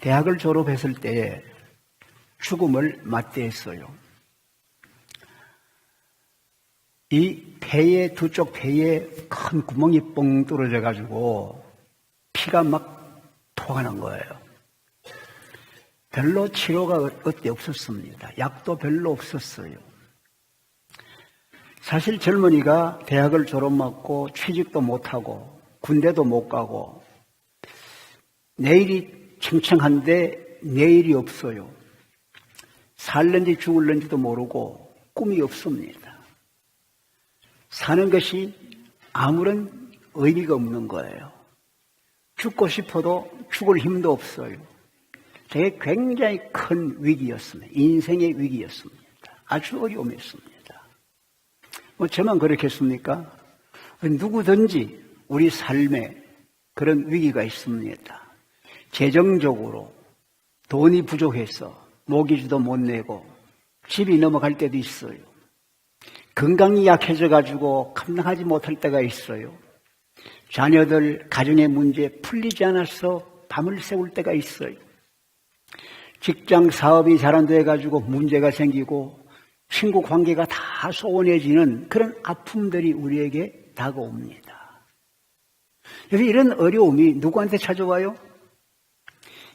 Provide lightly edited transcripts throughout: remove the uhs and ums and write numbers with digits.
대학을 졸업했을 때 죽음을 맞이했어요. 이 폐에, 두쪽 폐에 큰 구멍이 뻥 뚫어져 가지고 피가 막 토가 난 거예요. 별로 치료가 어때 없었습니다. 약도 별로 없었어요. 사실 젊은이가 대학을 졸업하고 취직도 못하고 군대도 못 가고 내일이 청청한데 내일이 없어요. 살는지 죽을는지도 모르고 꿈이 없습니다. 사는 것이 아무런 의미가 없는 거예요. 죽고 싶어도 죽을 힘도 없어요. 되게 굉장히 큰 위기였습니다. 인생의 위기였습니다. 아주 어려움이었습니다. 저만 그렇겠습니까? 누구든지 우리 삶에 그런 위기가 있습니다. 재정적으로 돈이 부족해서 모기지도 못 내고 집이 넘어갈 때도 있어요. 건강이 약해져 가지고 감당하지 못할 때가 있어요. 자녀들 가정의 문제 풀리지 않아서 밤을 새울 때가 있어요. 직장 사업이 잘 안 돼 가지고 문제가 생기고 친구 관계가 다 소원해지는 그런 아픔들이 우리에게 다가옵니다. 그래서 이런 어려움이 누구한테 찾아와요?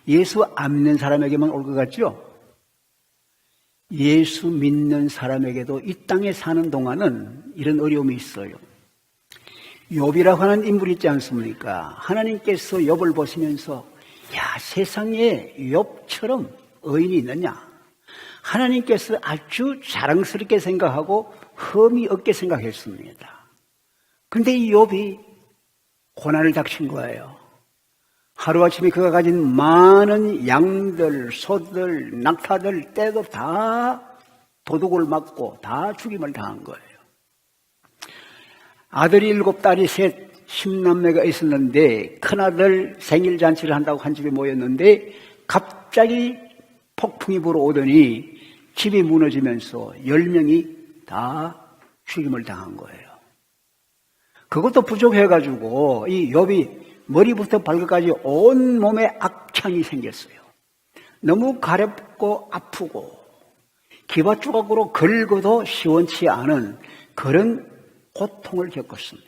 예수 안 믿는 사람에게만 올 것 같죠? 예수 믿는 사람에게도 이 땅에 사는 동안은 이런 어려움이 있어요. 욥이라고 하는 인물이 있지 않습니까? 하나님께서 욥을 보시면서 야, 세상에 욥처럼 의인이 있느냐? 하나님께서 아주 자랑스럽게 생각하고 흠이 없게 생각했습니다. 그런데 이 욥이 고난을 닥친 거예요. 하루아침에 그가 가진 많은 양들, 소들, 낙타들, 떼도 다 도둑을 맞고 다 죽임을 당한 거예요. 아들이 7, 딸이 3, 10남매가 있었는데 큰아들 생일잔치를 한다고 한 집에 모였는데 갑자기 폭풍이 불어오더니 집이 무너지면서 10명이 다 죽임을 당한 거예요. 그것도 부족해가지고 이 욥이 머리부터 발끝까지 온 몸에 악창이 생겼어요. 너무 가렵고 아프고 기바 조각으로 긁어도 시원치 않은 그런 고통을 겪었습니다.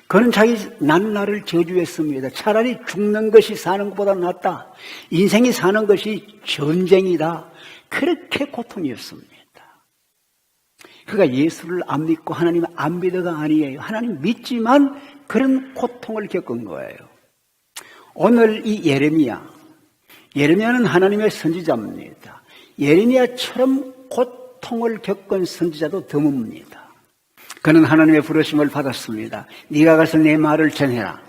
그는 자기 난나를 저주했습니다. 차라리 죽는 것이 사는 것보다 낫다. 인생이 사는 것이 전쟁이다. 그렇게 고통이었습니다. 그가 예수를 안 믿고 하나님을 안 믿어가 아니에요. 하나님 믿지만 그런 고통을 겪은 거예요. 오늘 이 예레미야는 하나님의 선지자입니다. 예레미야처럼 고통을 겪은 선지자도 드뭅니다. 그는 하나님의 부르심을 받았습니다. 네가 가서 내 말을 전해라.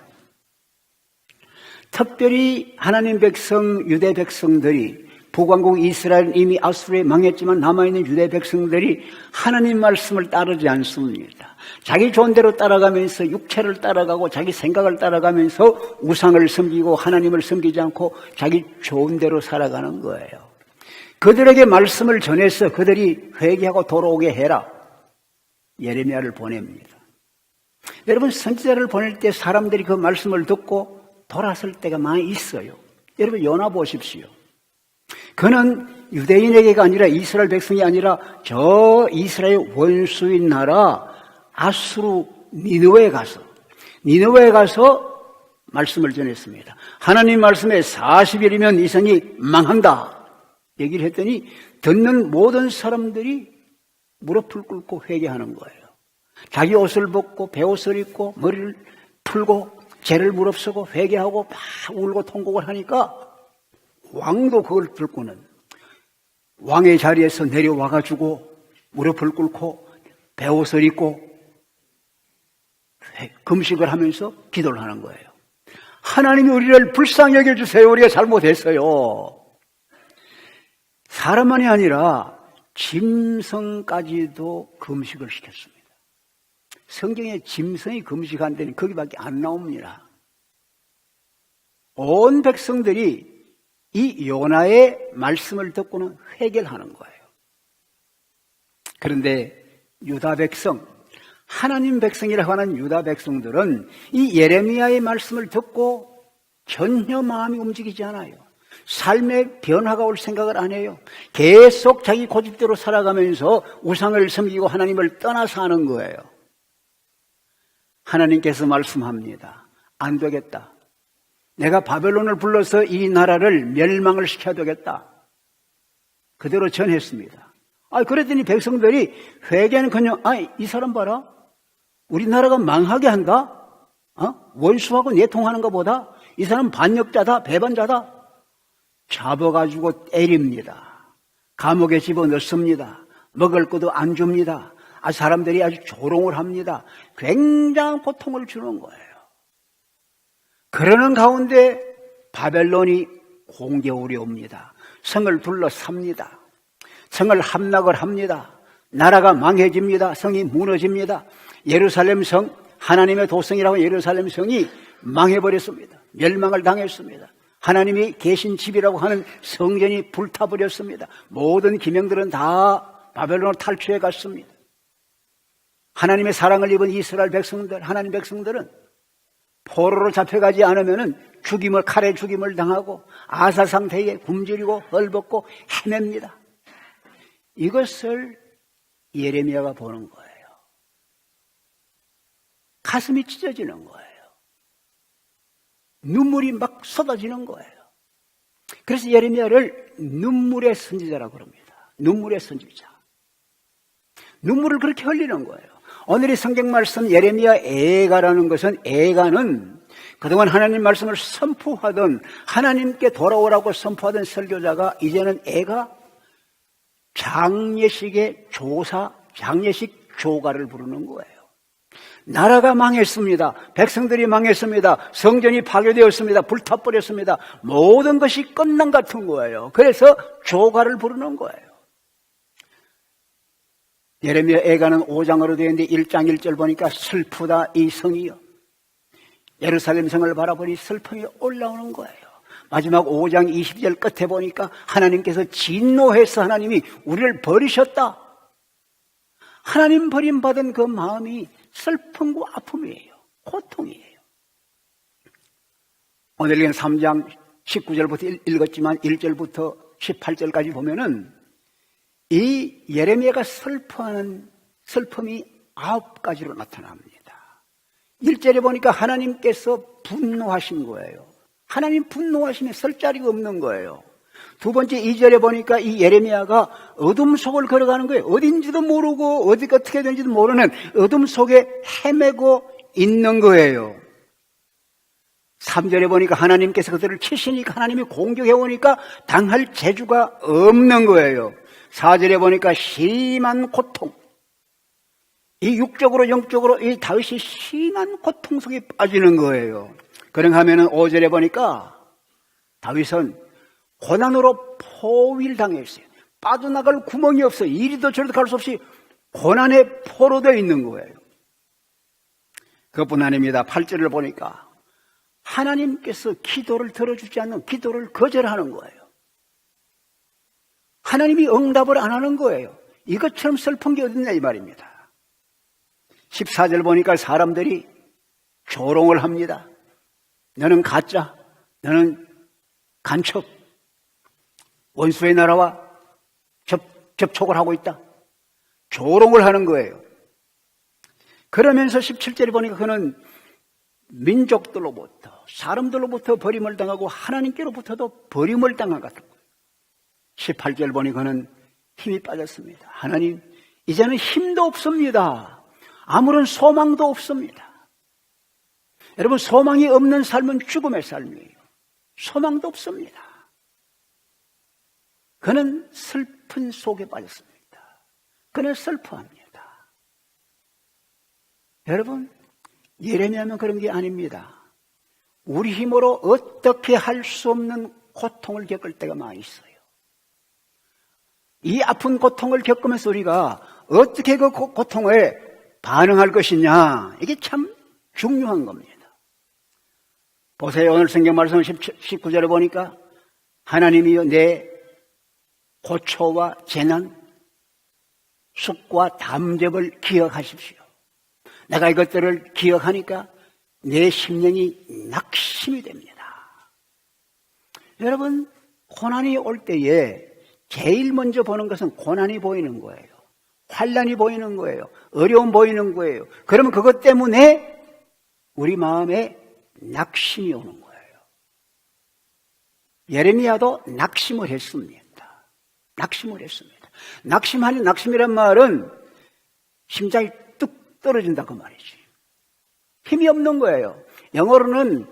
특별히 하나님 백성, 유대 백성들이 북왕국 이스라엘은 이미 아수르에 망했지만 남아있는 유대 백성들이 하나님 말씀을 따르지 않습니다. 자기 좋은 대로 따라가면서 육체를 따라가고 자기 생각을 따라가면서 우상을 섬기고 하나님을 섬기지 않고 자기 좋은 대로 살아가는 거예요. 그들에게 말씀을 전해서 그들이 회개하고 돌아오게 해라. 예레미야를 보냅니다. 여러분, 선지자를 보낼 때 사람들이 그 말씀을 듣고 돌아설 때가 많이 있어요. 여러분, 요나 보십시오. 그는 유대인에게가 아니라 이스라엘 백성이 아니라 저 이스라엘 원수인 나라 아수르 니느웨에 가서 말씀을 전했습니다. 하나님 말씀에 40일이면 이 성이 망한다 얘기를 했더니 듣는 모든 사람들이 무릎을 꿇고 회개하는 거예요. 자기 옷을 벗고 베옷을 입고 머리를 풀고 죄를 무릅쓰고 회개하고 막 울고 통곡을 하니까 왕도 그걸 듣고는 왕의 자리에서 내려와가지고 무릎을 꿇고 베옷을 입고 금식을 하면서 기도를 하는 거예요. 하나님이 우리를 불쌍히 여겨주세요. 우리가 잘못했어요. 사람만이 아니라 짐승까지도 금식을 시켰습니다. 성경에 짐승이 금식한다는 거기밖에 안 나옵니다. 온 백성들이 이 요나의 말씀을 듣고는 회개를 하는 거예요. 그런데 유다 백성, 하나님 백성이라고 하는 유다 백성들은 이 예레미야의 말씀을 듣고 전혀 마음이 움직이지 않아요. 삶의 변화가 올 생각을 안 해요. 계속 자기 고집대로 살아가면서 우상을 섬기고 하나님을 떠나 사는 거예요. 하나님께서 말씀합니다. 안 되겠다. 내가 바벨론을 불러서 이 나라를 멸망을 시켜야 되겠다. 그대로 전했습니다. 그랬더니 백성들이 회개는커녕 이 사람 봐라. 우리나라가 망하게 한다. 원수하고 내통하는 것보다 이 사람 반역자다, 배반자다. 잡아가지고 때립니다. 감옥에 집어넣습니다. 먹을 것도 안 줍니다. 사람들이 아주 조롱을 합니다. 굉장한 고통을 주는 거예요. 그러는 가운데 바벨론이 공격으로 옵니다. 성을 둘러쌉니다. 성을 함락을 합니다. 나라가 망해집니다. 성이 무너집니다. 예루살렘 성, 하나님의 도성이라고 예루살렘 성이 망해버렸습니다. 멸망을 당했습니다. 하나님이 계신 집이라고 하는 성전이 불타버렸습니다. 모든 기명들은 다 바벨론을 탈취해 갔습니다. 하나님의 사랑을 입은 이스라엘 백성들, 하나님 백성들은 포로로 잡혀가지 않으면 칼에 죽임을 당하고 아사 상태에 굶주리고 헐벗고 헤맵니다. 이것을 예레미야가 보는 거예요. 가슴이 찢어지는 거예요. 눈물이 막 쏟아지는 거예요. 그래서 예레미야를 눈물의 선지자라고 합니다. 눈물의 선지자. 눈물을 그렇게 흘리는 거예요. 오늘의 성경 말씀 예레미야 애가라는 것은, 애가는 그동안 하나님 말씀을 선포하던, 하나님께 돌아오라고 선포하던 설교자가 이제는 애가 장례식의 조사, 장례식 조가를 부르는 거예요. 나라가 망했습니다. 백성들이 망했습니다. 성전이 파괴되었습니다. 불타버렸습니다. 모든 것이 끝난 같은 거예요. 그래서 조가를 부르는 거예요. 예레미야 애가는 5장으로 되어 있는데 1장 1절 보니까 슬프다 이 성이요. 예루살렘 성을 바라보니 슬픔이 올라오는 거예요. 마지막 5장 20절 끝에 보니까 하나님께서 진노해서 하나님이 우리를 버리셨다. 하나님 버림받은 그 마음이 슬픔과 아픔이에요. 고통이에요. 오늘 읽은 3장 19절부터 읽었지만 1절부터 18절까지 보면은 이 예레미야가 슬퍼하는 슬픔이 9가지로 나타납니다. 1절에 보니까 하나님께서 분노하신 거예요. 하나님 분노하시면 설 자리가 없는 거예요. 두 번째 2절에 보니까 이 예레미야가 어둠 속을 걸어가는 거예요. 어딘지도 모르고 어디가 어떻게 되는지도 모르는 어둠 속에 헤매고 있는 거예요. 3절에 보니까 하나님께서 그들을 치시니까 하나님이 공격해 오니까 당할 재주가 없는 거예요. 4절에 보니까 심한 고통, 이 육적으로 영적으로 이 다윗이 심한 고통 속에 빠지는 거예요. 그런가 하면은 5절에 보니까 다윗은 고난으로 포위당했어요. 빠져나갈 구멍이 없어요. 이리도 저리도 갈 수 없이 고난에 포로되어 있는 거예요. 그것뿐 아닙니다. 8절을 보니까 하나님께서 기도를 들어주지 않는, 기도를 거절하는 거예요. 하나님이 응답을 안 하는 거예요. 이것처럼 슬픈 게 어딨냐 이 말입니다. 14절 보니까 사람들이 조롱을 합니다. 너는 가짜, 너는 간첩, 원수의 나라와 접촉을 하고 있다. 조롱을 하는 거예요. 그러면서 17절에 보니까 그는 민족들로부터, 사람들로부터 버림을 당하고 하나님께로부터도 버림을 당한 것 같은 거예요. 18절 보니 그는 힘이 빠졌습니다. 하나님, 이제는 힘도 없습니다. 아무런 소망도 없습니다. 여러분, 소망이 없는 삶은 죽음의 삶이에요. 소망도 없습니다. 그는 슬픈 속에 빠졌습니다. 그는 슬퍼합니다. 여러분, 예레미야는 그런 게 아닙니다. 우리 힘으로 어떻게 할 수 없는 고통을 겪을 때가 많이 있어요. 이 아픈 고통을 겪으면서 우리가 어떻게 그 고통에 반응할 것이냐, 이게 참 중요한 겁니다. 보세요. 오늘 성경 말씀 19절에 보니까 하나님이여 내 고초와 재난, 숙과 담접을 기억하십시오. 내가 이것들을 기억하니까 내 심령이 낙심이 됩니다. 여러분, 고난이 올 때에 제일 먼저 보는 것은 고난이 보이는 거예요. 환난이 보이는 거예요. 어려움 보이는 거예요. 그러면 그것 때문에 우리 마음에 낙심이 오는 거예요. 예레미야도 낙심을 했습니다. 낙심을 했습니다. 낙심이란 말은 심장이 뚝 떨어진다 그 말이지. 힘이 없는 거예요. 영어로는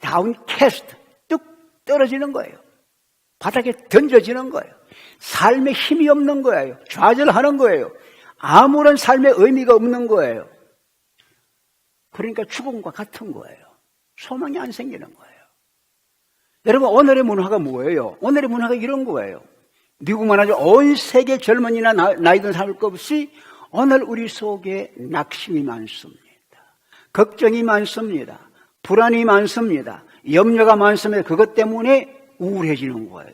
다운캐스트, 뚝 떨어지는 거예요. 바닥에 던져지는 거예요. 삶에 힘이 없는 거예요. 좌절하는 거예요. 아무런 삶의 의미가 없는 거예요. 그러니까 죽음과 같은 거예요. 소망이 안 생기는 거예요. 여러분, 오늘의 문화가 뭐예요? 오늘의 문화가 이런 거예요. 미국만 하죠. 온 세계 젊은이나 나이든 살 것 없이 오늘 우리 속에 낙심이 많습니다. 걱정이 많습니다. 불안이 많습니다. 염려가 많습니다. 그것 때문에 우울해지는 거예요.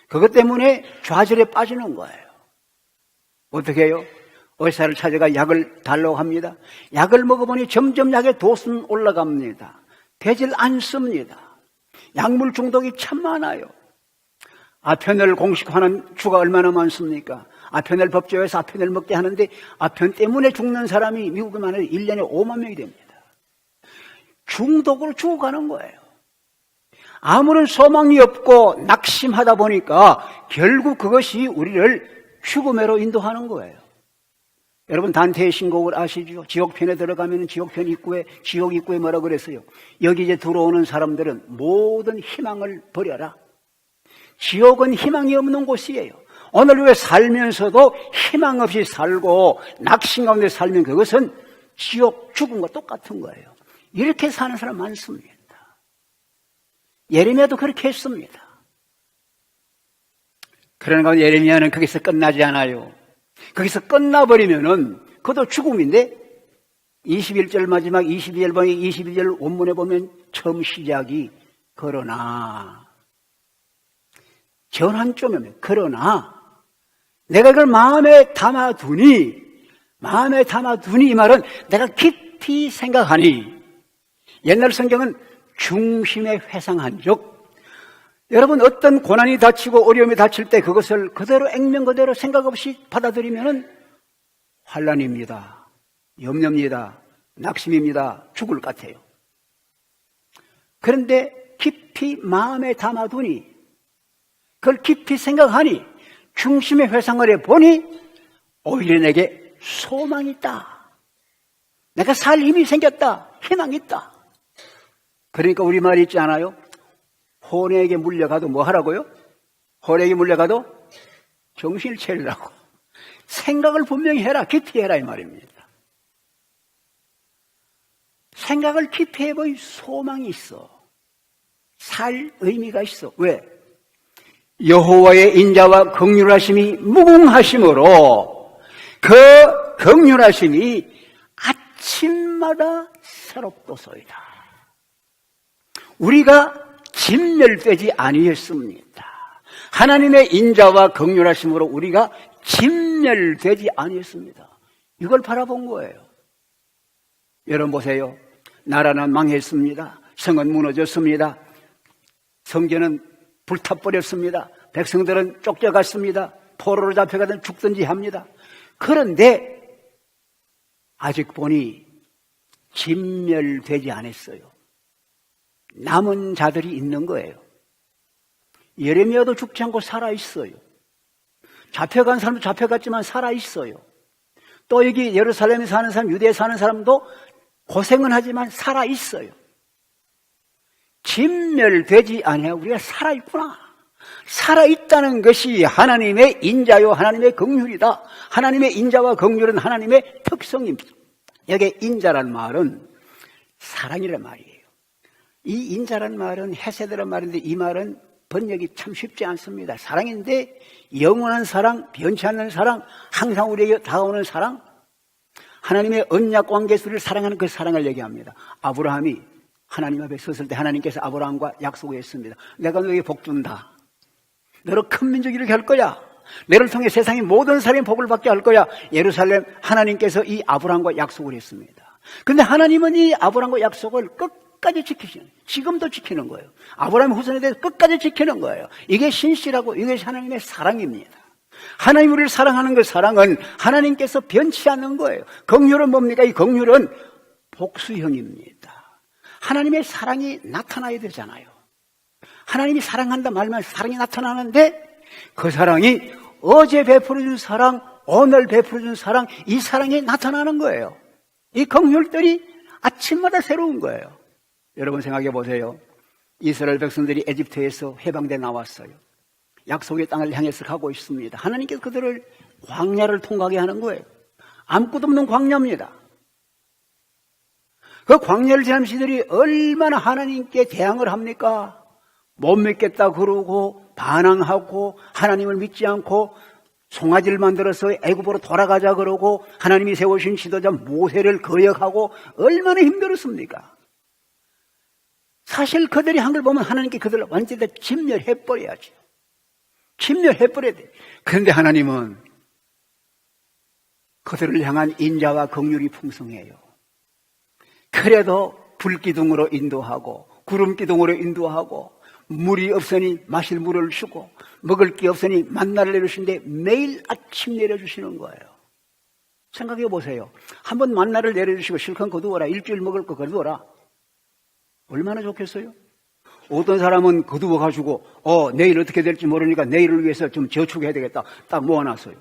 그것 때문에 좌절에 빠지는 거예요. 어떻게 해요? 의사를 찾아가 약을 달라고 합니다. 약을 먹어보니 점점 약의 도수는 올라갑니다. 되질 않습니다. 약물 중독이 참 많아요. 아편을 공식화하는 주가 얼마나 많습니까? 아편을 법조에서 아편을 먹게 하는데 아편 때문에 죽는 사람이 미국에만 해도 1년에 5만 명이 됩니다. 중독으로 죽어가는 거예요. 아무런 소망이 없고 낙심하다 보니까 결국 그것이 우리를 죽음으로 인도하는 거예요. 여러분, 단테의 신곡을 아시죠? 지옥편에 들어가면 지옥편 입구에, 지옥 입구에 뭐라 그랬어요? 여기 이제 들어오는 사람들은 모든 희망을 버려라. 지옥은 희망이 없는 곳이에요. 오늘 우리가 살면서도 희망 없이 살고 낙심 가운데 살면 그것은 지옥, 죽음과 똑같은 거예요. 이렇게 사는 사람 많습니다. 예레미야도 그렇게 했습니다. 그러나 예레미야는 거기서 끝나지 않아요. 거기서 끝나버리면은 그것도 죽음인데 21절 마지막 22절 원문에 보면 처음 시작이 그러나 전환점이면 그러나 내가 그걸 마음에 담아두니 이 말은 내가 깊이 생각하니 옛날 성경은 중심에 회상한 적 여러분 어떤 고난이 닥치고 어려움이 닥칠 때 그것을 그대로 액면 그대로 생각 없이 받아들이면 환난입니다. 염려입니다. 낙심입니다. 죽을 것 같아요. 그런데 깊이 마음에 담아두니 그걸 깊이 생각하니 중심의 회상을 해보니 오히려 내게 소망이 있다. 내가 살 힘이 생겼다. 희망이 있다. 그러니까 우리말이 있지 않아요? 혼에게 물려가도 뭐 하라고요? 혼에게 물려가도 정신을 차리라고. 생각을 분명히 해라. 깊이 해라 이 말입니다. 생각을 깊이 해보니 소망이 있어. 살 의미가 있어. 왜? 여호와의 인자와 긍휼하심이 무궁하심으로 그 긍휼하심이 아침마다 새롭도소이다. 우리가 진멸되지 아니했습니다. 하나님의 인자와 긍휼하심으로 우리가 진멸되지 아니했습니다. 이걸 바라본 거예요. 여러분 보세요. 나라는 망했습니다. 성은 무너졌습니다. 성전은 불타버렸습니다. 백성들은 쫓겨갔습니다. 포로로 잡혀가든 죽든지 합니다. 그런데 아직 보니 진멸되지 않았어요. 남은 자들이 있는 거예요. 예레미야도 죽지 않고 살아있어요. 잡혀간 사람도 잡혀갔지만 살아있어요. 또 여기 예루살렘에 사는 사람, 유대에 사는 사람도 고생은 하지만 살아있어요. 진멸되지 아니하고 우리가 살아있구나. 살아있다는 것이 하나님의 인자요 하나님의 긍휼이다. 하나님의 인자와 긍휼은 하나님의 특성입니다. 여기 인자란 말은 사랑이란 말이에요. 이 인자란 말은 헤세드란 말인데 이 말은 번역이 참 쉽지 않습니다. 사랑인데 영원한 사랑, 변치 않는 사랑, 항상 우리에게 다가오는 사랑, 하나님의 언약 관계수를 사랑하는 그 사랑을 얘기합니다. 아브라함이 하나님 앞에 섰을 때 하나님께서 아브라함과 약속을 했습니다. 내가 너에게 복 준다. 너로 큰 민족이 이렇게 할 거야. 너를 통해 세상의 모든 사람이 복을 받게 할 거야. 예루살렘 하나님께서 이 아브라함과 약속을 했습니다. 그런데 하나님은 이 아브라함과 약속을 끝까지 끝까지 지키시는, 지금도 지키는 거예요. 아브라함 후손에 대해서 끝까지 지키는 거예요. 이게 신실하고 이게 하나님의 사랑입니다. 하나님 우리를 사랑하는 그 사랑은 하나님께서 변치 않는 거예요. 긍휼은 뭡니까? 이 긍휼은 복수형입니다. 하나님의 사랑이 나타나야 되잖아요. 하나님이 사랑한다 말만 사랑이 나타나는데 그 사랑이 어제 베풀어준 사랑, 오늘 베풀어준 사랑, 이 사랑이 나타나는 거예요. 이 긍휼들이 아침마다 새로운 거예요. 여러분 생각해 보세요. 이스라엘 백성들이 에집트에서 해방돼 나왔어요. 약속의 땅을 향해서 가고 있습니다. 하나님께서 그들을 광야를 통과하게 하는 거예요. 아무것도 없는 광야입니다. 그 광야를 지난 시들이 얼마나 하나님께 대항을 합니까? 못 믿겠다 그러고 반항하고 하나님을 믿지 않고 송아지를 만들어서 애굽으로 돌아가자 그러고 하나님이 세우신 지도자 모세를 거역하고 얼마나 힘들었습니까? 사실 그들이 한 걸 보면 하나님께 그들을 완전히 진멸해버려야죠. 진멸해버려야 돼. 그런데 하나님은 그들을 향한 인자와 긍휼이 풍성해요. 그래도 불기둥으로 인도하고 구름기둥으로 인도하고 물이 없으니 마실 물을 주고 먹을 게 없으니 만나를 내려주시는데 매일 아침 내려주시는 거예요. 생각해 보세요. 한번 만나를 내려주시고 실컷 거두어라. 일주일 먹을 거 거두어라. 얼마나 좋겠어요? 어떤 사람은 거두어가지고 내일 어떻게 될지 모르니까 내일을 위해서 좀 저축해야 되겠다. 딱 모아놨어요.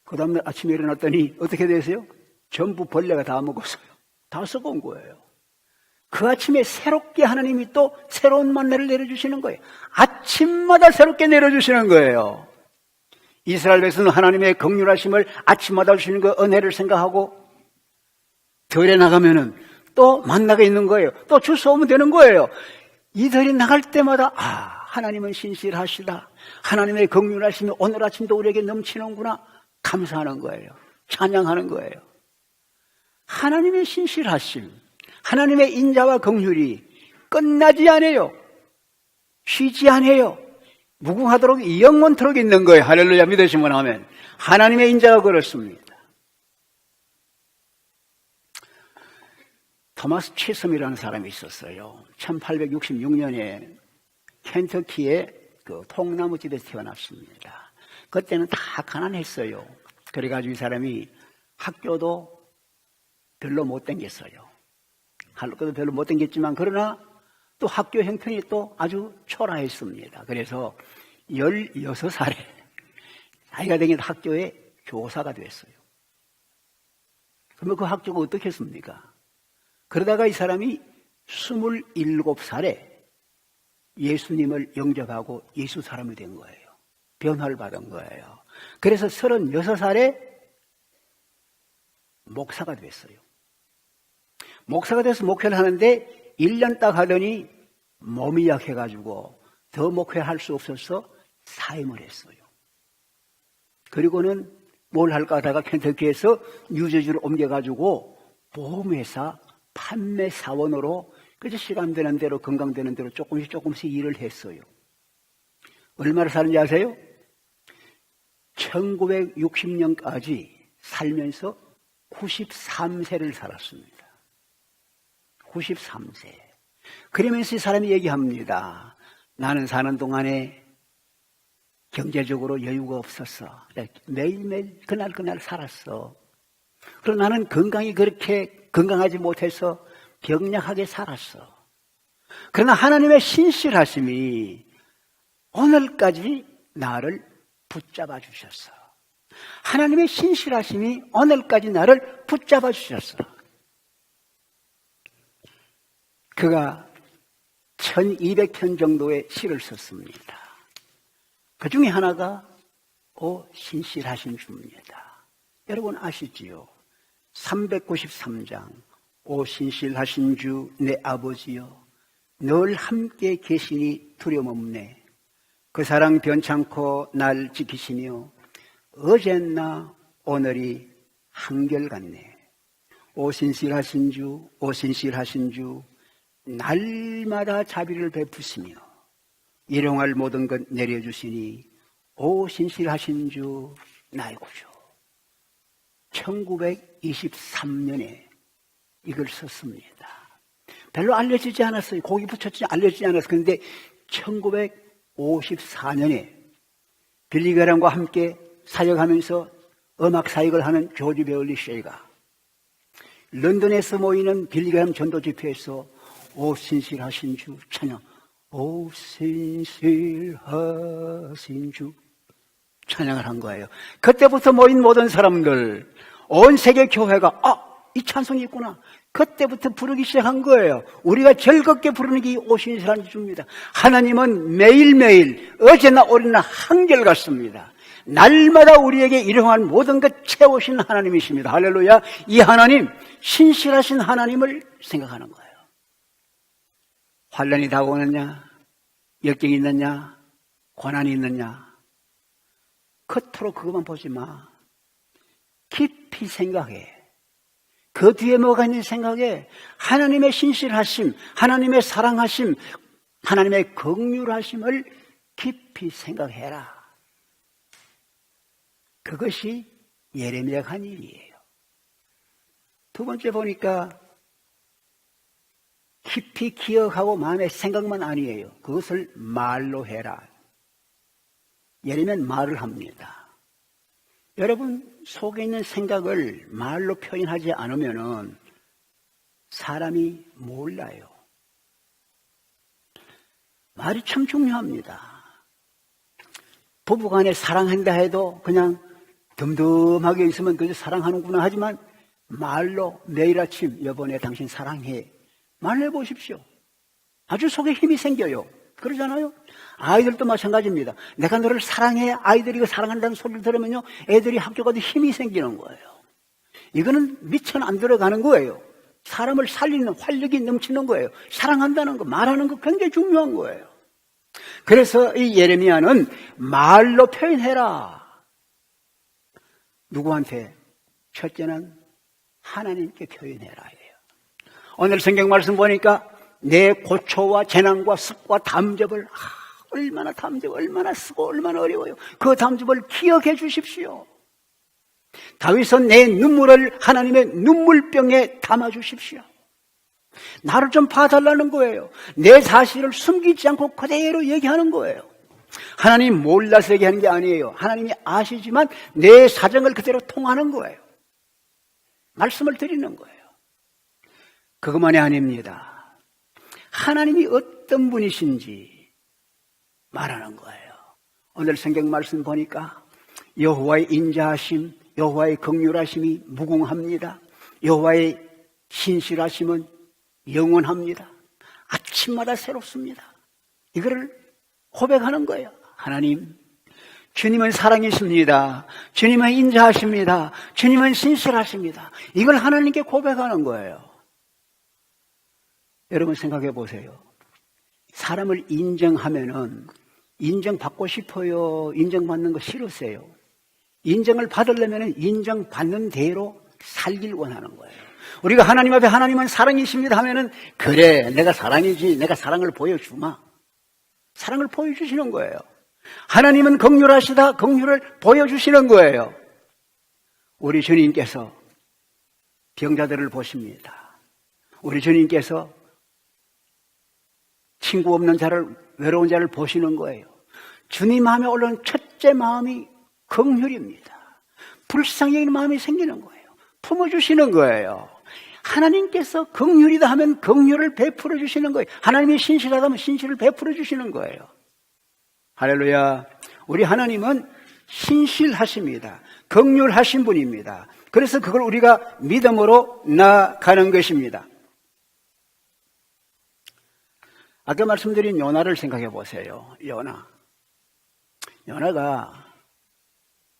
그 다음날 아침에 일어났더니 어떻게 되세요? 전부 벌레가 다 먹었어요. 다 썩어온 거예요. 그 아침에 새롭게 하나님이 또 새로운 만나를 내려주시는 거예요. 아침마다 새롭게 내려주시는 거예요. 이스라엘 백성은 하나님의 긍휼하심을 아침마다 주시는 그 은혜를 생각하고 들에 나가면은 또 만나가 있는 거예요. 또 줄 수 오면 되는 거예요. 이들이 나갈 때마다 하나님은 신실하시다. 하나님의 긍휼하심이 오늘 아침도 우리에게 넘치는구나. 감사하는 거예요. 찬양하는 거예요. 하나님의 신실하심, 하나님의 인자와 긍휼이 끝나지 않아요. 쉬지 않아요. 무궁하도록 영원토록 있는 거예요. 할렐루야 믿으시면 아멘. 하나님의 인자가 그렇습니다. 토마스 치섬이라는 사람이 있었어요. 1866년에 켄터키의 그 통나무 집에서 태어났습니다. 그때는 다 가난했어요. 그래가지고 이 사람이 학교도 별로 못 다녔어요. 학교도 별로 못 다녔지만 그러나 또 학교 형편이 또 아주 초라했습니다. 그래서 16살에 나이가 되긴 학교에 교사가 됐어요. 그러면 그 학교가 어떻게 했습니까? 그러다가 이 사람이 27살에 예수님을 영접하고 예수 사람이 된 거예요. 변화를 받은 거예요. 그래서 36살에 목사가 됐어요. 목사가 돼서 목회를 하는데 1년 딱 하더니 몸이 약해가지고 더 목회할 수 없어서 사임을 했어요. 그리고는 뭘 할까 하다가 켄터키에서 뉴저지로 옮겨가지고 보험회사 판매 사원으로 그저 시간 되는 대로 건강 되는 대로 조금씩 일을 했어요. 얼마나 사는지 아세요? 1960년까지 살면서 93세를 살았습니다. 93세. 그러면서 이 사람이 얘기합니다. 나는 사는 동안에 경제적으로 여유가 없었어. 매일매일 그날 살았어. 그리고 나는 건강이 그렇게 건강하지 못해서 병약하게 살았어. 그러나 하나님의 신실하심이 오늘까지 나를 붙잡아 주셨어. 하나님의 신실하심이 오늘까지 나를 붙잡아 주셨어. 그가 1200편 정도의 시를 썼습니다. 그 중에 하나가 오 신실하신 주입니다. 여러분 아시지요? 393장 오 신실하신 주 내 아버지여 늘 함께 계시니 두려움 없네. 그 사랑 변찮고 날 지키시며 어제나 오늘이 한결같네. 오 신실하신 주, 오 신실하신 주 날마다 자비를 베푸시며 일용할 모든 것 내려주시니 오 신실하신 주 나의 구주. 1923년에 이걸 썼습니다. 별로 알려지지 않았어요. 고기 붙였지 알려지지 않았어요. 그런데 1954년에 빌리그램과 함께 사역하면서 음악 사역을 하는 조지 베얼리 쉐이가 런던에서 모이는 빌리그램 전도 집회에서 오 신실하신 주 찬양, 오 신실하신 주 찬양을 한 거예요. 그때부터 모인 모든 사람들, 온 세계 교회가 이 찬송이 있구나. 그때부터 부르기 시작한 거예요. 우리가 즐겁게 부르는 게 오 신실한 주입니다. 하나님은 매일매일 어제나 오늘나 한결같습니다. 날마다 우리에게 일용할 모든 것 채우신 하나님이십니다. 할렐루야. 이 하나님, 신실하신 하나님을 생각하는 거예요. 환난이 다가오느냐, 역경이 있느냐, 고난이 있느냐, 그토록 그것만 보지 마. 깊이 생각해. 그 뒤에 뭐가 있는지 생각해. 하나님의 신실하심, 하나님의 사랑하심, 하나님의 긍휼하심을 깊이 생각해라. 그것이 예레미야가 한 일이에요. 두 번째 보니까 깊이 기억하고 마음의 생각만 아니에요. 그것을 말로 해라. 예레미야는 말을 합니다. 여러분 속에 있는 생각을 말로 표현하지 않으면 사람이 몰라요. 말이 참 중요합니다. 부부간에 사랑한다 해도 그냥 덤덤하게 있으면 그저 사랑하는구나 하지만 말로 매일 아침 여보네 당신 사랑해 말로 해보십시오. 아주 속에 힘이 생겨요. 그러잖아요. 아이들도 마찬가지입니다. 내가 너를 사랑해. 아이들이 그 사랑한다는 소리를 들으면요 애들이 학교 가도 힘이 생기는 거예요. 이거는 미천 안 들어가는 거예요. 사람을 살리는 활력이 넘치는 거예요. 사랑한다는 거, 말하는 거 굉장히 중요한 거예요. 그래서 이 예레미야는 말로 표현해라. 누구한테? 첫째는 하나님께 표현해라 해요. 오늘 성경 말씀 보니까 내 고초와 재난과 습과 담접을 얼마나 담접, 얼마나 쓰고 얼마나 어려워요. 그 담접을 기억해 주십시오. 다윗은 내 눈물을 하나님의 눈물병에 담아 주십시오. 나를 좀 봐달라는 거예요. 내 사실을 숨기지 않고 그대로 얘기하는 거예요. 하나님 몰라서 얘기하는 게 아니에요. 하나님이 아시지만 내 사정을 그대로 통하는 거예요. 말씀을 드리는 거예요. 그것만이 아닙니다. 하나님이 어떤 분이신지 말하는 거예요. 오늘 성경 말씀 보니까 여호와의 인자하심, 여호와의 긍휼하심이 무궁합니다. 여호와의 신실하심은 영원합니다. 아침마다 새롭습니다. 이거를 고백하는 거예요. 하나님, 주님은 사랑이십니다. 주님은 인자하십니다. 주님은 신실하십니다. 이걸 하나님께 고백하는 거예요. 여러분 생각해 보세요. 사람을 인정하면은 인정받고 싶어요? 인정받는 거 싫으세요? 인정을 받으려면 인정받는 대로 살길 원하는 거예요. 우리가 하나님 앞에 하나님은 사랑이십니다 하면은 그래 내가 사랑이지 내가 사랑을 보여주마. 사랑을 보여주시는 거예요. 하나님은 긍휼하시다 긍휼을 보여주시는 거예요. 우리 주님께서 병자들을 보십니다. 우리 주님께서 친구 없는 자를 외로운 자를 보시는 거예요. 주님 마음에 올라오는 첫째 마음이 긍휼입니다. 불쌍히 여기는 마음이 생기는 거예요. 품어주시는 거예요. 하나님께서 긍휼이다 하면 긍휼을 베풀어 주시는 거예요. 하나님이 신실하다 하면 신실을 베풀어 주시는 거예요. 할렐루야. 우리 하나님은 신실하십니다. 긍휼하신 분입니다. 그래서 그걸 우리가 믿음으로 나아가는 것입니다. 아까 말씀드린 요나를 생각해 보세요. 요나가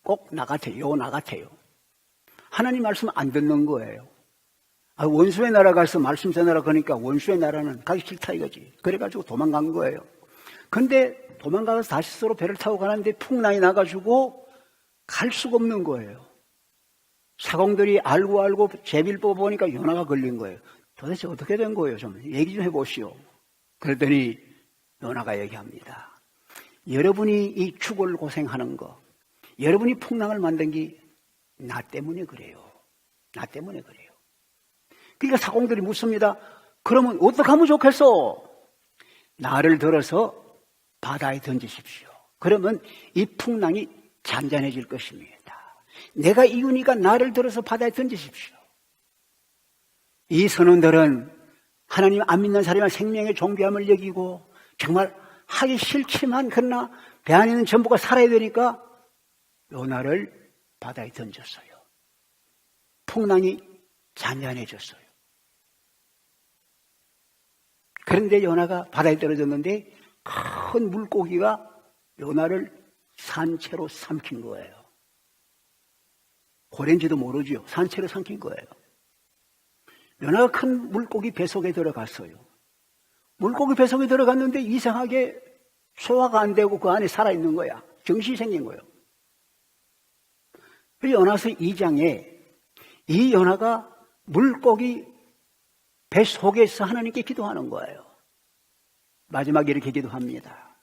꼭 나 같아요. 요나 같아요. 하나님 말씀 안 듣는 거예요. 원수의 나라 가서 말씀 전하라 그러니까 원수의 나라는 가기 싫다 이거지. 그래가지고 도망간 거예요. 근데 도망가서 다시스로 배를 타고 가는데 풍랑이 나가지고 갈 수가 없는 거예요. 사공들이 알고 제비를 뽑아보니까 요나가 걸린 거예요. 도대체 어떻게 된 거예요? 좀 얘기 좀 해보시오. 그랬더니 요나가 얘기합니다. 여러분이 이 죽을 고생하는 거, 여러분이 풍랑을 만든 게 나 때문에 그래요. 나 때문에 그래요. 그러니까 사공들이 묻습니다. 그러면 어떻게 하면 좋겠어? 나를 들어서 바다에 던지십시오. 그러면 이 풍랑이 잔잔해질 것입니다. 내가 이유니까 나를 들어서 바다에 던지십시오. 이 선원들은 하나님 안 믿는 사람의 생명의 존귀함을 여기고 정말 하기 싫지만 그러나 배 안에 있는 전부가 살아야 되니까 요나를 바다에 던졌어요. 풍랑이 잔잔해졌어요. 그런데 요나가 바다에 떨어졌는데 큰 물고기가 요나를 산채로 삼킨 거예요. 고래인지도 모르죠. 산채로 삼킨 거예요. 요나가 큰 물고기 뱃속에 들어갔어요. 물고기 뱃속에 들어갔는데 이상하게 소화가 안 되고 그 안에 살아있는 거야. 정신이 생긴 거예요. 그래서 요나서 2장에 이 요나가 물고기 뱃속에서 하나님께 기도하는 거예요. 마지막에 이렇게 기도합니다.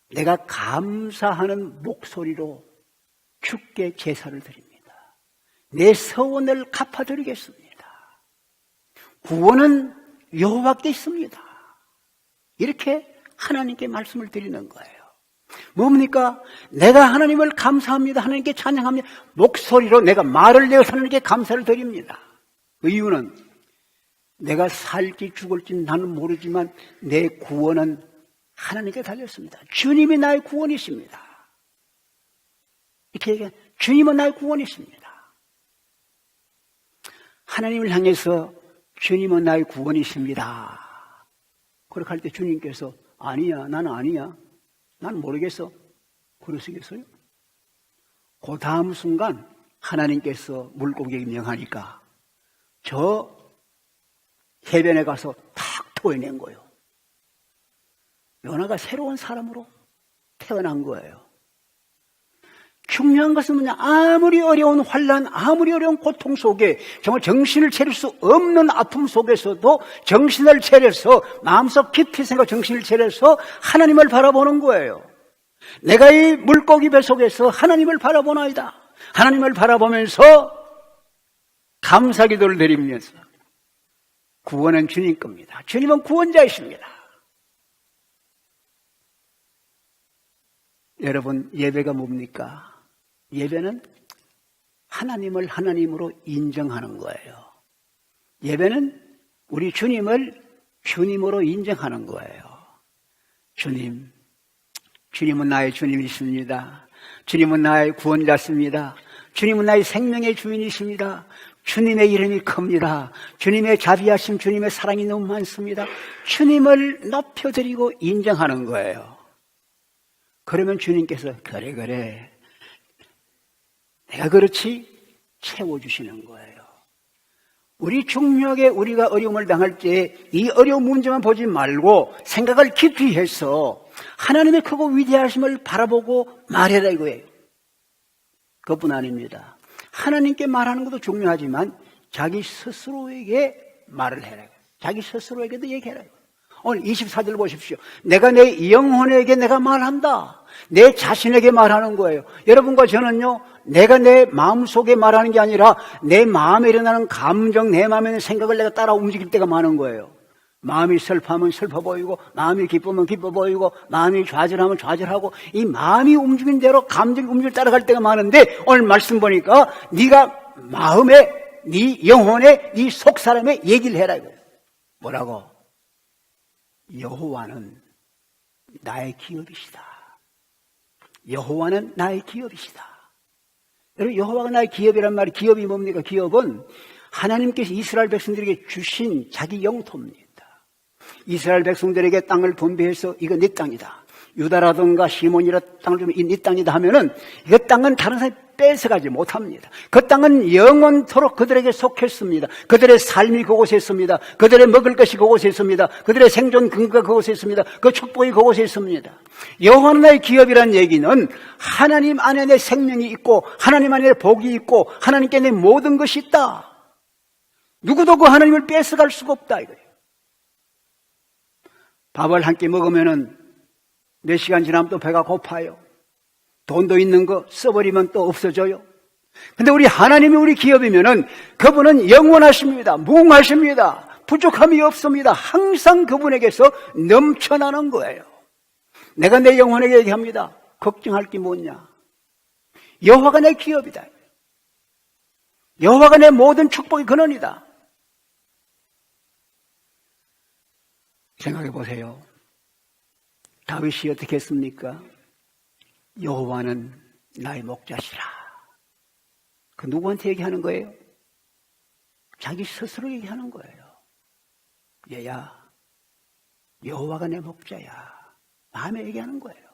내가 감사하는 목소리로 주께 제사를 드립니다. 내 서원을 갚아드리겠습니다. 구원은 여호와께 있습니다. 이렇게 하나님께 말씀을 드리는 거예요. 뭡니까? 내가 하나님을 감사합니다. 하나님께 찬양합니다. 목소리로 내가 말을 내어 하나님께 감사를 드립니다. 그 이유는 내가 살지 죽을지 나는 모르지만 내 구원은 하나님께 달렸습니다. 주님이 나의 구원이십니다. 이렇게 얘기해. 주님은 나의 구원이십니다. 하나님을 향해서 주님은 나의 구원이십니다. 그렇게 할 때 주님께서 아니야, 나는 아니야, 난 모르겠어, 그러시겠어요? 그 다음 순간 하나님께서 물고기에게 명하니까 저 해변에 가서 탁 토해낸 거예요. 요나가 새로운 사람으로 태어난 거예요. 중요한 것은 뭐냐? 아무리 어려운 환난, 아무리 어려운 고통 속에 정말 정신을 차릴 수 없는 아픔 속에서도 정신을 차려서 마음속 깊이 생각 정신을 차려서 하나님을 바라보는 거예요. 내가 이 물고기 배 속에서 하나님을 바라보나이다. 하나님을 바라보면서 감사 기도를 드리면서 구원은 주님 겁니다. 주님은 구원자이십니다. 여러분, 예배가 뭡니까? 예배는 하나님을 하나님으로 인정하는 거예요. 예배는 우리 주님을 주님으로 인정하는 거예요. 주님은 나의 주님이십니다. 주님은 나의 구원자십니다. 주님은 나의 생명의 주인이십니다. 주님의 이름이 큽니다. 주님의 자비하심, 주님의 사랑이 너무 많습니다. 주님을 높여드리고 인정하는 거예요. 그러면 주님께서 그래 내가 그렇지 채워주시는 거예요. 우리 중요하게 우리가 어려움을 당할 때 이 어려운 문제만 보지 말고 생각을 깊이 해서 하나님의 크고 위대하심을 바라보고 말해라 이거예요. 그것뿐 아닙니다. 하나님께 말하는 것도 중요하지만 자기 스스로에게 말을 해라. 자기 스스로에게도 얘기해라. 오늘 24절 보십시오. 내가 내 영혼에게 내가 말한다. 내 자신에게 말하는 거예요. 여러분과 저는요, 내가 내 마음속에 말하는 게 아니라 내 마음에 일어나는 감정, 내 마음에 있는 생각을 내가 따라 움직일 때가 많은 거예요. 마음이 슬퍼하면 슬퍼 보이고, 마음이 기쁘면 기뻐 보이고, 마음이 좌절하면 좌절하고, 이 마음이 움직인 대로 감정이 움직일 따라갈 때가 많은데, 오늘 말씀 보니까 네가 마음에, 네 영혼에, 네 속사람에 얘기를 해라 이거예요. 뭐라고? 여호와는 나의 기업이시다. 여호와는 나의 기업이시다. 여러분, 여호와가 나의 기업이란 말이, 기업이 뭡니까? 기업은 하나님께서 이스라엘 백성들에게 주신 자기 영토입니다. 이스라엘 백성들에게 땅을 분배해서 이거 네 땅이다. 유다라든가 시몬이라 땅을 주면 이 네 땅이다 하면은 이 땅은 다른 사람이 뺏어가지 못합니다. 그 땅은 영원토록 그들에게 속했습니다. 그들의 삶이 그곳에 있습니다. 그들의 먹을 것이 그곳에 있습니다. 그들의 생존 근거가 그곳에 있습니다. 그 축복이 그곳에 있습니다. 여호와는 나의 기업이라는 얘기는 하나님 안에 내 생명이 있고 하나님 안에 내 복이 있고 하나님께 내 모든 것이 있다. 누구도 그 하나님을 뺏어갈 수가 없다 이거예요. 밥을 한 끼 먹으면은 몇 시간 지나면 또 배가 고파요. 돈도 있는 거 써버리면 또 없어져요. 근데 우리 하나님이 우리 기업이면은 그분은 영원하십니다. 무궁하십니다. 부족함이 없습니다. 항상 그분에게서 넘쳐나는 거예요. 내가 내 영혼에게 얘기합니다. 걱정할 게 뭐냐? 여호와가 내 기업이다. 여호와가 내 모든 축복의 근원이다. 생각해 보세요. 다윗이 어떻게 했습니까? 여호와는 나의 목자시라. 그 누구한테 얘기하는 거예요? 자기 스스로 얘기하는 거예요. 얘야, 여호와가 내 목자야. 마음에 얘기하는 거예요.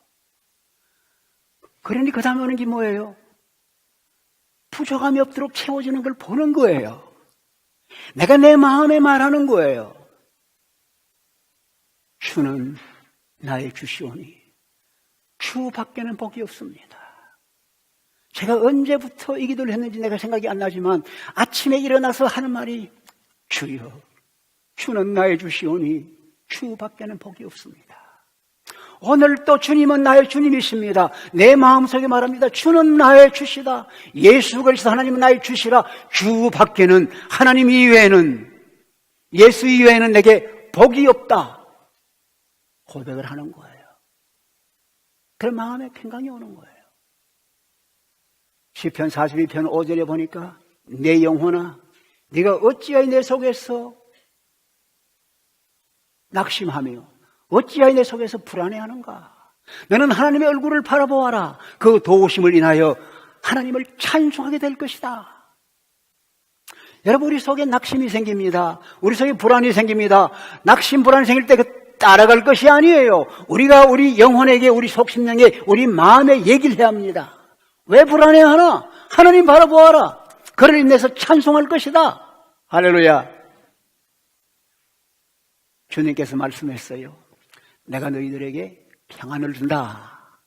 그러니 그 다음에 오는 게 뭐예요? 부족함이 없도록 채워주는 걸 보는 거예요. 내가 내 마음에 말하는 거예요. 주는 나의 주시오니 주 밖에는 복이 없습니다. 제가 언제부터 이 기도를 했는지 내가 생각이 안 나지만 아침에 일어나서 하는 말이 주여, 주는 나의 주시오니 주 밖에는 복이 없습니다. 오늘 또 주님은 나의 주님이십니다. 내 마음속에 말합니다. 주는 나의 주시다. 예수 그리스도 하나님은 나의 주시라. 주 밖에는, 하나님 이외에는, 예수 이외에는 내게 복이 없다. 고백을 하는 거예요. 그런 마음에 평강이 오는 거예요. 시편 42편 5절에 보니까 내 영혼아, 네가 어찌하여 내 속에서 낙심하며 어찌하여 내 속에서 불안해하는가? 너는 하나님의 얼굴을 바라보아라. 그 도우심을 인하여 하나님을 찬송하게 될 것이다. 여러분, 우리 속에 낙심이 생깁니다. 우리 속에 불안이 생깁니다. 낙심, 불안이 생길 때 따라갈 것이 아니에요. 우리가 우리 영혼에게, 우리 속심령에, 우리 마음에 얘기를 해야 합니다. 왜 불안해하나? 하나님 바라보아라. 그를 인해서 찬송할 것이다. 할렐루야. 주님께서 말씀했어요. 내가 너희들에게 평안을 준다.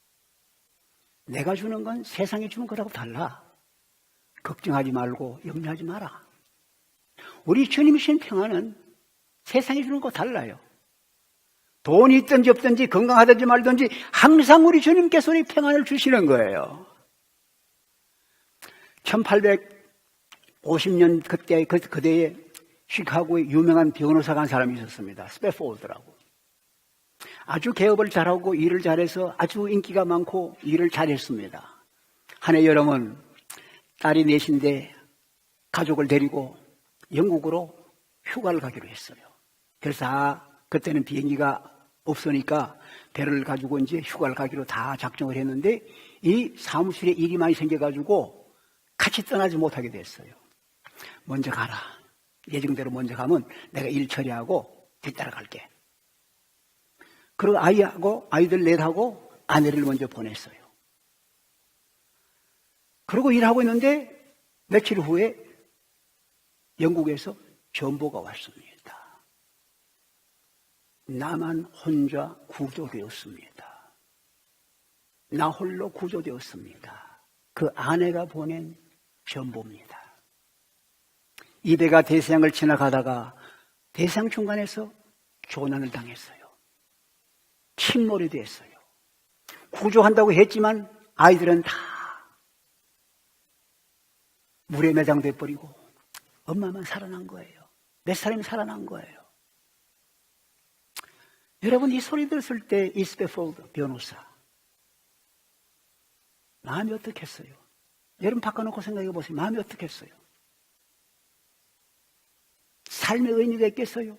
내가 주는 건 세상이 주는 거라고 달라. 걱정하지 말고 염려하지 마라. 우리 주님이 주신 평안은 세상이 주는 거 달라요. 돈이 있든지 없든지 건강하든지 말든지 항상 우리 주님께서 우리 평안을 주시는 거예요. 1850년 그때에 시카고에 유명한 변호사가 한 사람이 있었습니다. 스패포드라고. 아주 개업을 잘하고 일을 잘해서 아주 인기가 많고 일을 잘했습니다. 한 해 여름은 딸이 넷인데 가족을 데리고 영국으로 휴가를 가기로 했어요. 그래서 그때는 비행기가 없으니까 배를 가지고 이제 휴가를 가기로 다 작정을 했는데 이 사무실에 일이 많이 생겨가지고 같이 떠나지 못하게 됐어요. 먼저 가라. 예정대로 먼저 가면 내가 일 처리하고 뒤따라 갈게. 그리고 아이들 넷하고 아내를 먼저 보냈어요. 그러고 일하고 있는데 며칠 후에 영국에서 전보가 왔습니다. 나만 혼자 구조되었습니다. 나 홀로 구조되었습니다. 그 아내가 보낸 전보입니다. 이 배가 대서양을 지나가다가 대서양 중간에서 조난을 당했어요. 침몰이 됐어요. 구조한다고 했지만 아이들은 다 물에 매장돼 버리고 엄마만 살아난 거예요. 몇 사람이 살아난 거예요. 여러분, 이 소리 들었을 때 이 스패포드 변호사 마음이 어떻겠어요? 여러분 바꿔놓고 생각해 보세요. 마음이 어떻겠어요? 삶의 의미가 있겠어요?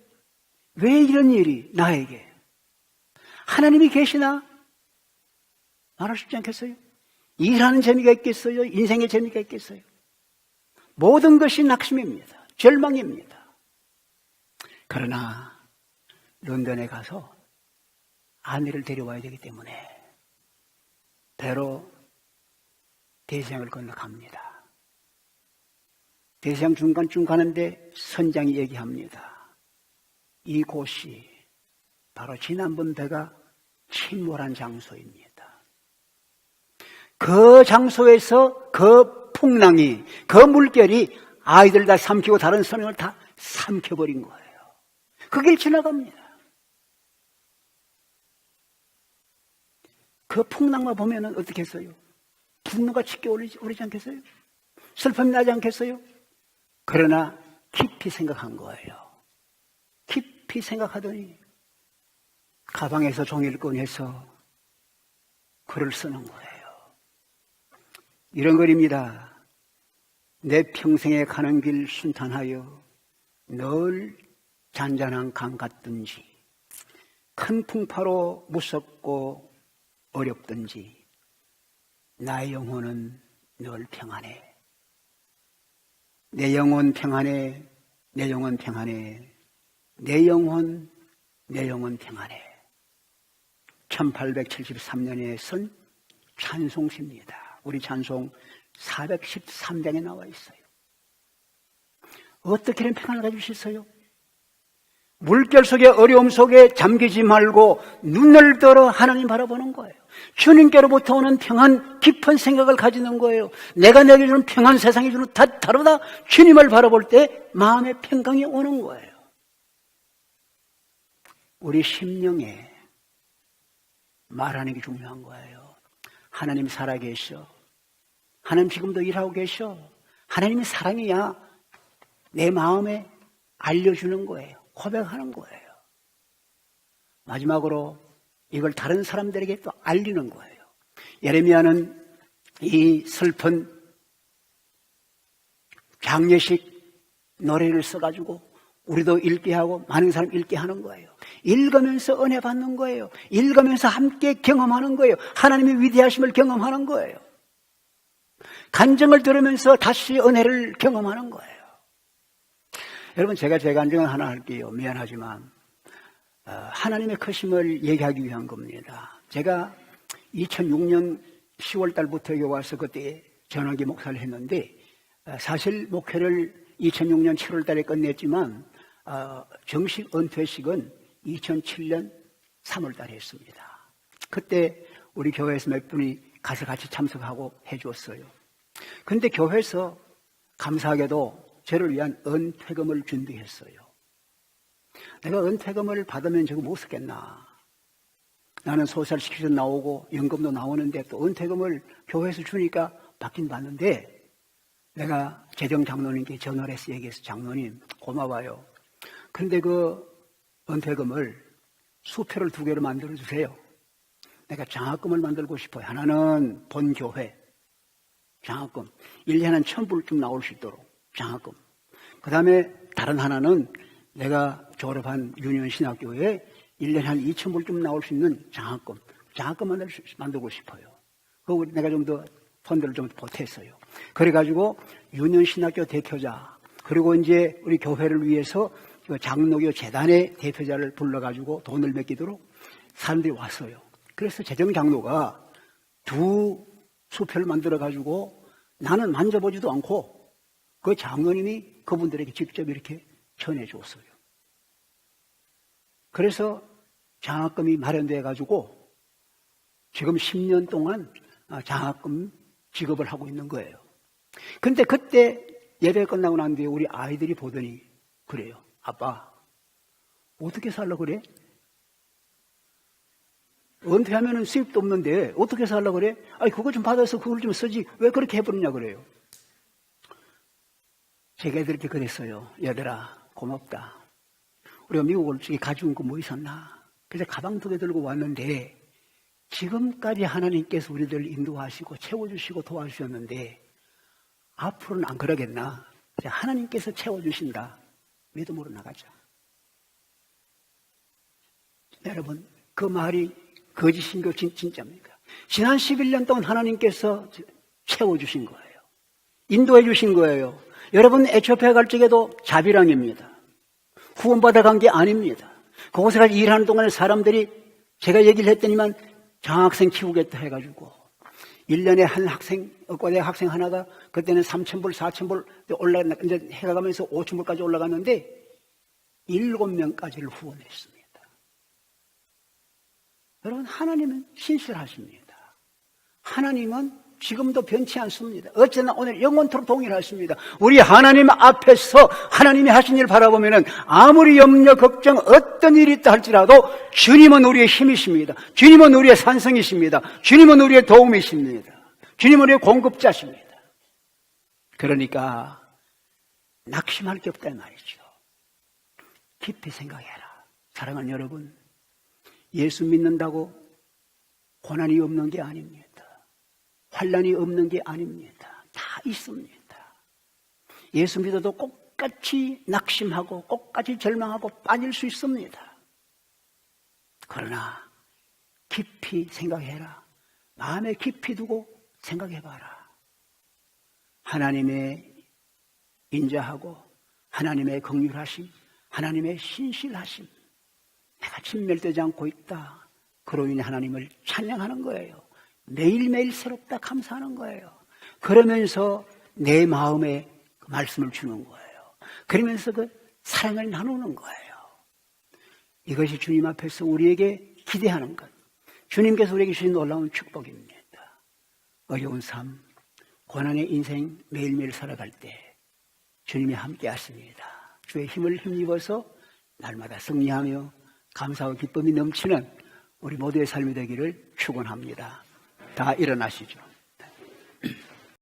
왜 이런 일이 나에게? 하나님이 계시나? 말할 수 있지 않겠어요? 일하는 재미가 있겠어요? 인생의 재미가 있겠어요? 모든 것이 낙심입니다. 절망입니다. 그러나 런던에 가서 아내를 데려와야 되기 때문에 배로 대서양을 건너갑니다. 대서양 중간쯤 가는데 선장이 얘기합니다. 이곳이 바로 지난번 배가 침몰한 장소입니다. 그 장소에서 그 풍랑이, 그 물결이 아이들 다 삼키고 다른 선생을 다 삼켜버린 거예요. 그 길 지나갑니다. 그 풍랑만 보면은 어떻게 했어요? 분노가 짙게 오르지 않겠어요? 슬픔이 나지 않겠어요? 그러나 깊이 생각한 거예요. 깊이 생각하더니 가방에서 종이를 꺼내서 글을 쓰는 거예요. 이런 글입니다. 내 평생에 가는 길 순탄하여 늘 잔잔한 강 같든지 큰 풍파로 무섭고 어렵든지 나의 영혼은 늘 평안해. 내 영혼 평안해. 내 영혼 평안해. 내 영혼 평안해. 1873년에 쓴 찬송시입니다. 우리 찬송 413장에 나와 있어요. 어떻게 이런 평안을 가지고 있어요? 물결 속에 어려움 속에 잠기지 말고 눈을 들어 하나님 바라보는 거예요. 주님께로부터 오는 평안, 깊은 생각을 가지는 거예요. 내가 내게 주는 평안, 세상이 주는 다 다르다. 주님을 바라볼 때 마음의 평강이 오는 거예요. 우리 심령에 말하는 게 중요한 거예요. 하나님 살아계셔. 하나님 지금도 일하고 계셔. 하나님이 사랑이야. 내 마음에 알려주는 거예요. 고백하는 거예요. 마지막으로 이걸 다른 사람들에게 또 알리는 거예요. 예레미야는 이 슬픈 장례식 노래를 써가지고 우리도 읽게 하고 많은 사람 읽게 하는 거예요. 읽으면서 은혜 받는 거예요. 읽으면서 함께 경험하는 거예요. 하나님의 위대하심을 경험하는 거예요. 간증을 들으면서 다시 은혜를 경험하는 거예요. 여러분, 제가 제 간증을 하나 할게요. 미안하지만 하나님의 크심을 얘기하기 위한 겁니다. 제가 2006년 10월 달부터 여기 와서 그때 전환기 목사를 했는데 사실 목회를 2006년 7월 달에 끝냈지만 정식 은퇴식은 2007년 3월 달에 했습니다. 그때 우리 교회에서 몇 분이 가서 같이 참석하고 해주었어요. 근데 교회에서 감사하게도 저를 위한 은퇴금을 준비했어요. 내가 은퇴금을 받으면 저거 못 쓰겠나. 나는 소설 시키서 나오고 연금도 나오는데 또 은퇴금을 교회에서 주니까 받긴 받는데 내가 재정장로님께 전화를 해서 얘기해서 장로님 고마워요. 근데 그 은퇴금을 수표를 2개로 만들어주세요. 내가 장학금을 만들고 싶어요. 하나는 본교회 장학금 1년에 한 1,000불쯤 나올 수 있도록 장학금. 그 다음에 다른 하나는 내가 졸업한 유년신학교에 1년에 한 2,000불쯤 나올 수 있는 장학금. 장학금 만들고 싶어요. 그리고 내가 좀 더 펀드를 좀 보탰어요. 그래가지고 유년신학교 대표자, 그리고 이제 우리 교회를 위해서 장로교 재단의 대표자를 불러가지고 돈을 맡기도록 사람들이 왔어요. 그래서 재정장로가 2 수표를 만들어가지고 나는 만져보지도 않고 그 장로님이 그분들에게 직접 이렇게 전해줬어요. 그래서 장학금이 마련돼가지고 지금 10년 동안 장학금 지급을 하고 있는 거예요. 근데 그때 예배 끝나고 난 뒤에 우리 아이들이 보더니 그래요. 아빠, 어떻게 살려고 그래? 은퇴하면 수입도 없는데 어떻게 살려고 그래? 아니, 그거 좀 받아서 그걸 좀 쓰지. 왜 그렇게 해버리냐 그래요. 제가 애들한테 그랬어요. 얘들아, 고맙다. 우리가 미국 올 적에 가져온 거 뭐 있었나? 그래서 가방 2개 들고 왔는데 지금까지 하나님께서 우리들을 인도하시고 채워주시고 도와주셨는데 앞으로는 안 그러겠나? 하나님께서 채워주신다. 믿음으로 나가자. 여러분, 그 말이 거짓인 거 진짜입니까? 지난 11년 동안 하나님께서 채워주신 거예요. 인도해 주신 거예요. 여러분, 에티오피아 갈 적에도 자비랑입니다. 후원받아 간 게 아닙니다. 그곳에 가서 일하는 동안에 사람들이 제가 얘기를 했더니만 장학생 키우겠다 해가지고 1년에 한 학생, 의과대 학생 하나가 그때는 3,000불, 4,000불 이제 해가 가면서 5,000불까지 올라갔는데 7명까지를 후원했습니다. 여러분, 하나님은 신실하십니다. 하나님은 지금도 변치 않습니다. 어쨌나 오늘 영원토록 동일하십니다. 우리 하나님 앞에서 하나님이 하신 일 바라보면은 아무리 염려, 걱정, 어떤 일이 있다 할지라도 주님은 우리의 힘이십니다. 주님은 우리의 산성이십니다. 주님은 우리의 도움이십니다. 주님은 우리의 공급자십니다. 그러니까 낙심할 게 없다 이 말이죠. 깊이 생각해라. 사랑하는 여러분, 예수 믿는다고 고난이 없는 게 아닙니다. 환난이 없는 게 아닙니다. 다 있습니다. 예수 믿어도 꼭같이 낙심하고 꼭같이 절망하고 빠질 수 있습니다. 그러나 깊이 생각해라. 마음에 깊이 두고 생각해봐라. 하나님의 인자하고 하나님의 긍휼하심, 하나님의 신실하심, 내가 진멸되지 않고 있다. 그로 인해 하나님을 찬양하는 거예요. 매일매일 새롭다 감사하는 거예요. 그러면서 내 마음에 그 말씀을 주는 거예요. 그러면서 그 사랑을 나누는 거예요. 이것이 주님 앞에서 우리에게 기대하는 것, 주님께서 우리에게 주신 놀라운 축복입니다. 어려운 삶, 고난의 인생 매일매일 살아갈 때 주님이 함께 하십니다. 주의 힘을 힘입어서 날마다 승리하며 감사와 기쁨이 넘치는 우리 모두의 삶이 되기를 축원합니다. 다 일어나시죠.